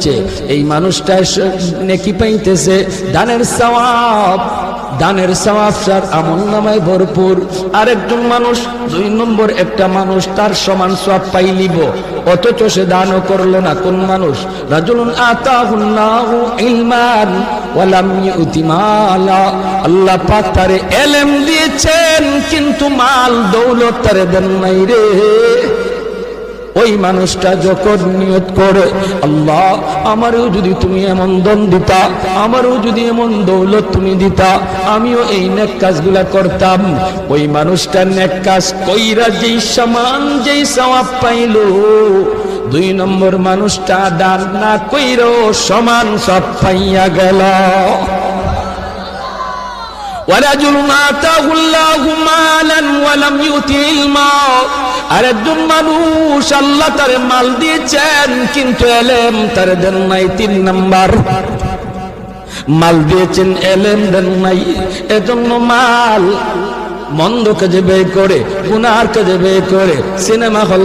দিয়েছে, এই মানুষটা নেকি পাইতেছে, দানের সওয়াব, দানের সওয়াব তার আমলনামায় ভরপুর। আরেকজন মানুষ 2 নম্বর একটা মানুষ তার সমান সওয়াব পাইলিব, অথচ সে দানও করলো না। কোন মানুষ? রাজুলুন আতাহুল্লাহু ইলমান ওয়া লাম ইউতি মালা, আল্লাহ পাক তারে ইলম দিয়েছেন কিন্তু মাল দৌলত তারে দেন নাই রে। ওই মানুষটা যখন নিয়ত করে, আল্লাহ আমারও যদি তুমি এমন ধন দিতা, আমারও যদি এমন দৌলত তুমি দিতা, আমিও এই নেক কাজগুলা করতাম। ওই মানুষটা নেক কাজ কইরা যেই সমান যেই সওয়াব পাইল, 2 নম্বর মানুষটা দান না কইরো সমান সব পাইয়া গেল। ওয়ারাজুলুন আতাহুল্লাহু মালান ওয়া লাম ইউতি ইলমা, আরেকজন মানুষ আল্লাহ তারে মাল দিয়েছেন কিন্তু ইলম তারে দেন নাই। 3 নাম্বার, মাল দিয়েছেন ইলম দেন নাই, এজন্য মাল মন্দ কাজে ব্যয় করে, গুনার কাজে ব্যয় করে, সিনেমা হল